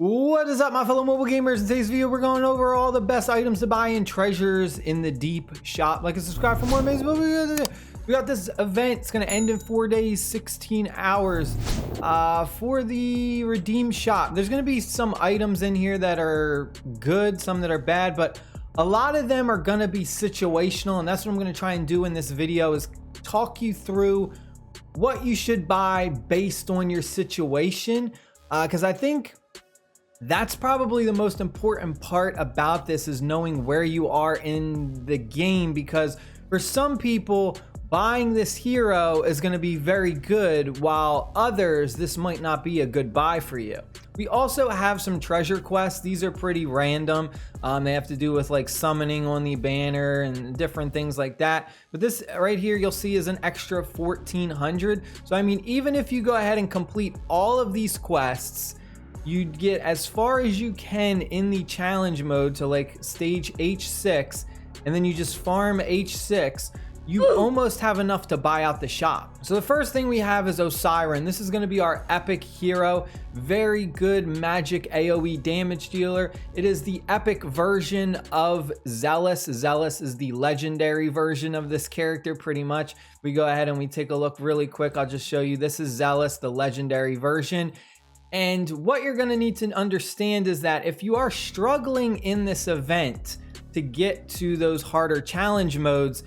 What is up, my fellow mobile gamers? In today's video, we're going over all the best items to buy and treasures in the deep shop. Like and subscribe for more amazing videos. We got this event. It's going to end in 4 days, 16 hours for the redeem shop. There's going to be some items in here that are good, some that are bad, but a lot of them are going to be situational. And that's what I'm going to try and do in this video, is talk you through what you should buy based on your situation. Because I think that's probably the most important part about this, is knowing where you are in the game, because for some people buying this hero is going to be very good, while others this might not be a good buy for you. We also have some treasure quests. These are pretty random. They have to do with like summoning on the banner and different things like that. But this right here you'll see is an extra 1400. So I mean, even if you go ahead and complete all of these quests, you'd get as far as you can in the challenge mode to like stage H6, and then you just farm H6. You almost have enough to buy out the shop. So the first thing we have is Osiren. This is going to be our epic hero. Very good magic AoE damage dealer. It is the epic version of Zealous. Zealous is the legendary version of this character, pretty much. We go ahead and we take a look really quick. I'll just show you. This is Zealous, the legendary version. And what you're going to need to understand is that if you are struggling in this event to get to those harder challenge modes,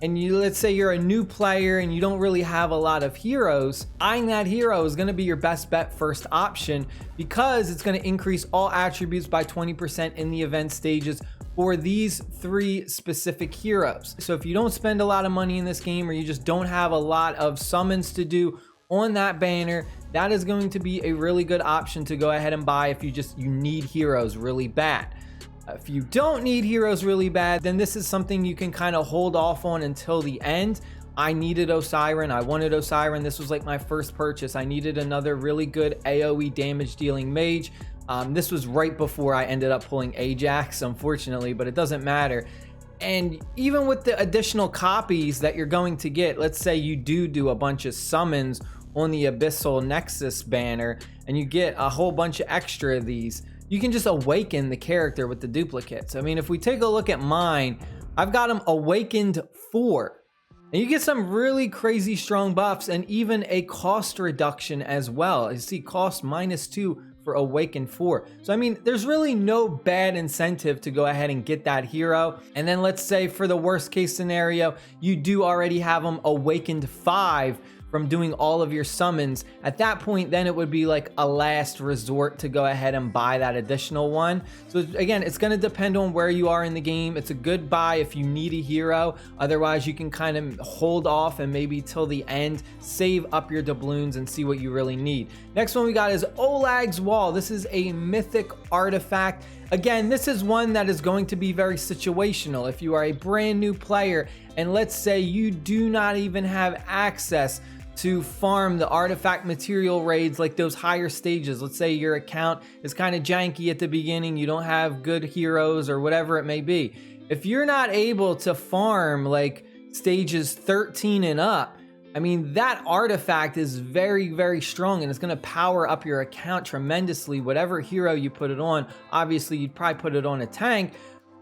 and let's say you're a new player and you don't really have a lot of heroes, buying that hero is going to be your best bet first option, because it's going to increase all attributes by 20% in the event stages for these 3 specific heroes. So if you don't spend a lot of money in this game, or you just don't have a lot of summons to do on that banner, that is going to be a really good option to go ahead and buy if you need heroes really bad. If you don't need heroes really bad, then this is something you can kind of hold off on until the end. I needed Osiren. I wanted Osiren. This was like my first purchase. I needed another really good AoE damage dealing mage. This was right before I ended up pulling Ajax, unfortunately, but it doesn't matter. And even with the additional copies that you're going to get, let's say you do a bunch of summons on the Abyssal Nexus banner and you get a whole bunch of extra of these, you can just awaken the character with the duplicates. I mean, if we take a look at mine, I've got them awakened 4. And you get some really crazy strong buffs and even a cost reduction as well. You see cost -2 for awakened 4. So I mean, there's really no bad incentive to go ahead and get that hero. And then let's say for the worst case scenario, you do already have them awakened 5 from doing all of your summons. At that point, then it would be like a last resort to go ahead and buy that additional one. So again, it's going to depend on where you are in the game. It's a good buy if you need a hero. Otherwise, you can kind of hold off and maybe till the end save up your doubloons and see what you really need. Next one we got is Olagues Wall. This is a mythic artifact. Again, this is one that is going to be very situational. If you are a brand new player and let's say you do not even have access to farm the artifact material raids, like those higher stages. Let's say your account is kind of janky at the beginning, you don't have good heroes or whatever it may be. If you're not able to farm like stages 13 and up, I mean, that artifact is very, very strong and it's going to power up your account tremendously, whatever hero you put it on. Obviously, you'd probably put it on a tank.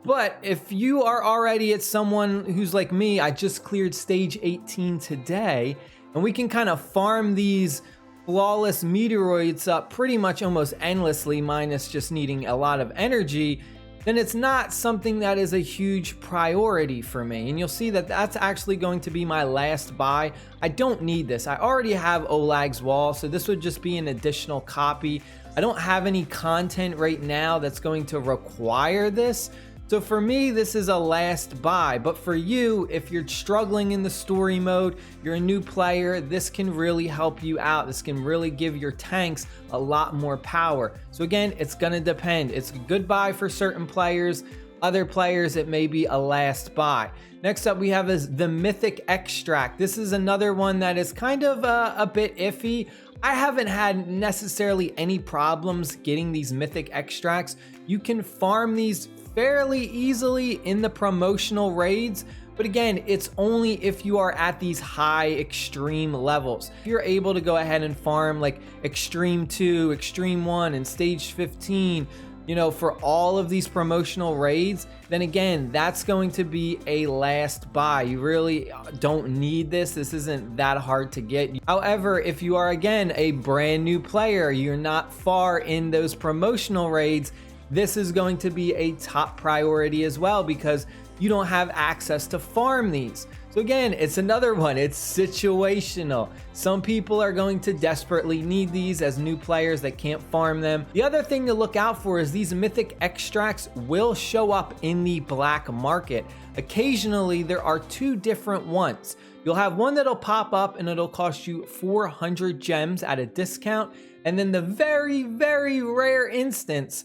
But if you are already at someone who's like me, I just cleared stage 18 today, and we can kind of farm these flawless meteoroids up pretty much almost endlessly, minus just needing a lot of energy, then it's not something that is a huge priority for me. And you'll see that that's actually going to be my last buy. I don't need this. I already have Olagues Wall, so this would just be an additional copy. I don't have any content right now that's going to require this. So for me, this is a last buy, but for you, if you're struggling in the story mode, you're a new player, this can really help you out. This can really give your tanks a lot more power. So again, it's gonna depend. It's a good buy for certain players. Other players, it may be a last buy. Next up we have is the Mythic Extract. This is another one that is kind of a bit iffy. I haven't had necessarily any problems getting these Mythic Extracts. You can farm these fairly easily in the promotional raids, But again, it's only if you are at these high extreme levels. If you're able to go ahead and farm like extreme 2, extreme 1, and stage 15, you know, for all of these promotional raids, then again, that's going to be a last buy. You really don't need this. This isn't that hard to get. However, if you are, again, a brand new player, you're not far in those promotional raids, this is going to be a top priority as well, because you don't have access to farm these. So again, it's another one. It's situational. Some people are going to desperately need these as new players that can't farm them. The other thing to look out for is these mythic extracts will show up in the black market. Occasionally, there are 2 different ones. You'll have one that'll pop up and it'll cost you 400 gems at a discount. And then the very, very rare instance,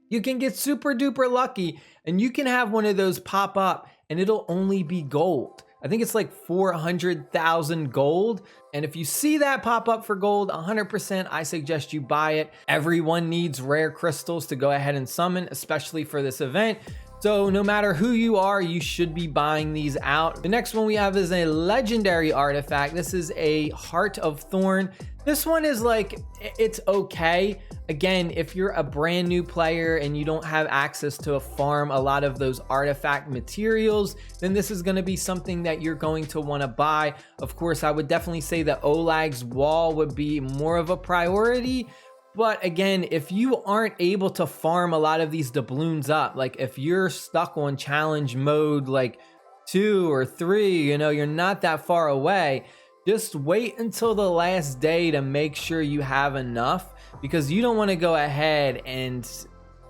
you can get super duper lucky and you can have one of those pop up and it'll only be gold. I think it's like 400,000 gold. And if you see that pop up for gold, 100%, I suggest you buy it. Everyone needs rare crystals to go ahead and summon, especially for this event. So no matter who you are, you should be buying these out. The next one we have is a legendary artifact. This is a Heart of Thorn. This one is like, it's okay. Again, if you're a brand new player and you don't have access to farm a lot of those artifact materials, then this is going to be something that you're going to want to buy. Of course, I would definitely say that Olagues wall would be more of a priority. But again, if you aren't able to farm a lot of these doubloons up, like if you're stuck on challenge mode like 2 or 3, you know, you're not that far away, just wait until the last day to make sure you have enough, because you don't want to go ahead and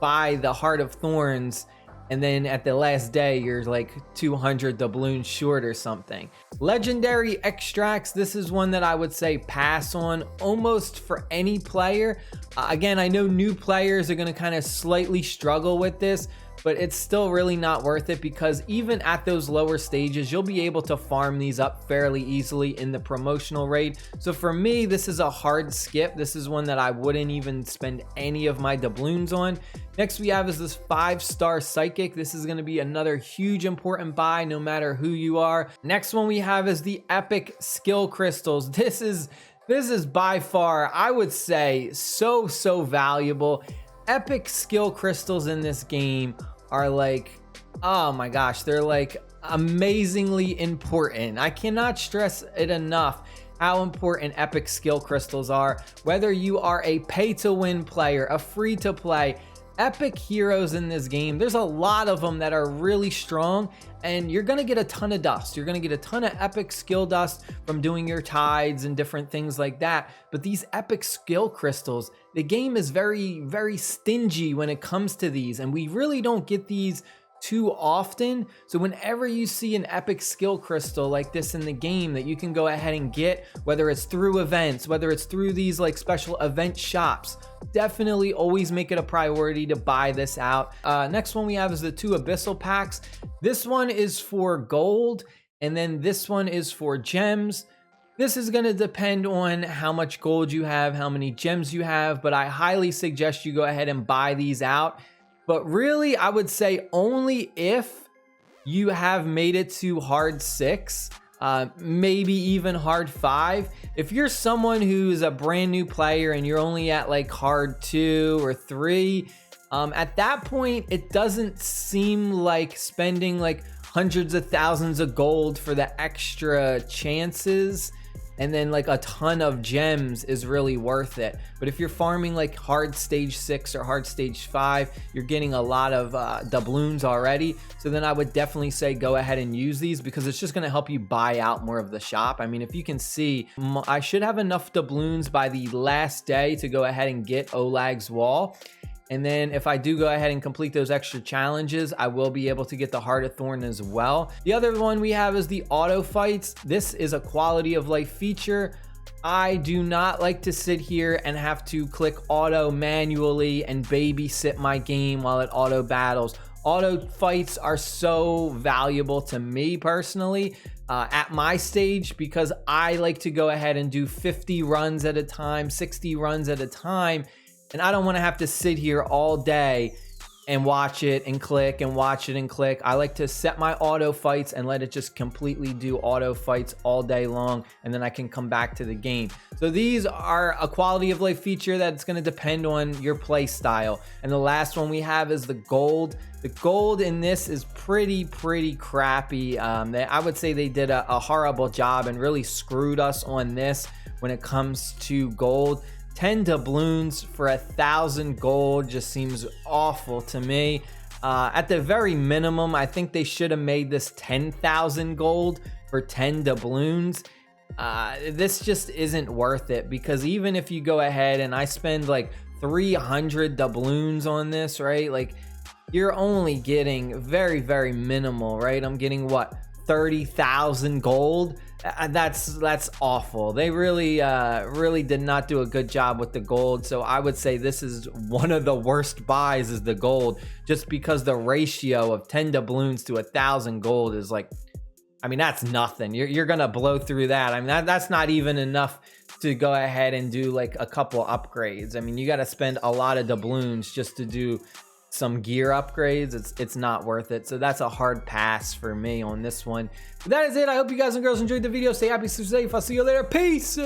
buy the Heart of Thorns and then at the last day you're like 200 doubloons short or something. Legendary extracts, this is one that I would say pass on almost for any player. Again, I know new players are going to kind of slightly struggle with this, but it's still really not worth it, because even at those lower stages, you'll be able to farm these up fairly easily in the promotional raid. So for me, this is a hard skip. This is one that I wouldn't even spend any of my doubloons on. Next we have is this 5-star psychic. This is going to be another huge important buy no matter who you are. Next one we have is the epic skill crystals. This is by far, I would say, so valuable. Epic skill crystals in this game are like, oh my gosh, they're like amazingly important. I cannot stress it enough how important epic skill crystals are. Whether you are a pay to win player, a free to play, epic heroes in this game, there's a lot of them that are really strong, and you're gonna get a ton of dust. You're gonna get a ton of epic skill dust from doing your tides and different things like that. But these epic skill crystals, the game is very stingy when it comes to these, and we really don't get these too often. So whenever you see an epic skill crystal like this in the game that you can go ahead and get, whether it's through events, whether it's through these like special event shops, definitely always make it a priority to buy this out. Next one we have is the 2 abyssal packs. This one is for gold, and then this one is for gems. This is going to depend on how much gold you have, how many gems you have, but I highly suggest you go ahead and buy these out. But really, I would say only if you have made it to hard 6, maybe even hard 5. If you're someone who's a brand new player and you're only at like hard 2 or 3, at that point, it doesn't seem like spending like hundreds of thousands of gold for the extra chances and then like a ton of gems is really worth it. But if you're farming like hard stage 6 or hard stage 5, you're getting a lot of doubloons already. So then I would definitely say go ahead and use these, because it's just going to help you buy out more of the shop. I mean, if you can see, I should have enough doubloons by the last day to go ahead and get Olagues wall. And then if I do go ahead and complete those extra challenges, I will be able to get the Heart of Thorn as well. The other one we have is the auto fights. This is a quality of life feature. I do not like to sit here and have to click auto manually and babysit my game while it auto battles. Auto fights are so valuable to me personally at my stage, because I like to go ahead and do 50 runs at a time, 60 runs at a time. And I don't want to have to sit here all day and watch it and click and watch it and click. I like to set my auto fights and let it just completely do auto fights all day long, and then I can come back to the game. So these are a quality of life feature that's going to depend on your play style. And the last one we have is the gold. The gold in this is pretty crappy. I would say they did a horrible job and really screwed us on this when it comes to gold. 10 doubloons for 1,000 gold just seems awful to me. At the very minimum, I think they should have made this 10,000 gold for 10 doubloons. This just isn't worth it, because even if you go ahead and I spend like 300 doubloons on this, right? Like, you're only getting very minimal, right? I'm getting what, 30,000 gold? That's awful. They really did not do a good job with the gold. So I would say this is one of the worst buys, is the gold, just because the ratio of 10 doubloons to 1,000 gold is like, I mean, that's nothing. You're gonna blow through that. I mean, that's not even enough to go ahead and do like a couple upgrades. I mean, you got to spend a lot of doubloons just to do some gear upgrades. It's not worth it. So that's a hard pass for me on this one. But that is it. I hope you guys and girls enjoyed the video. Stay happy, stay safe. I'll see you later. Peace.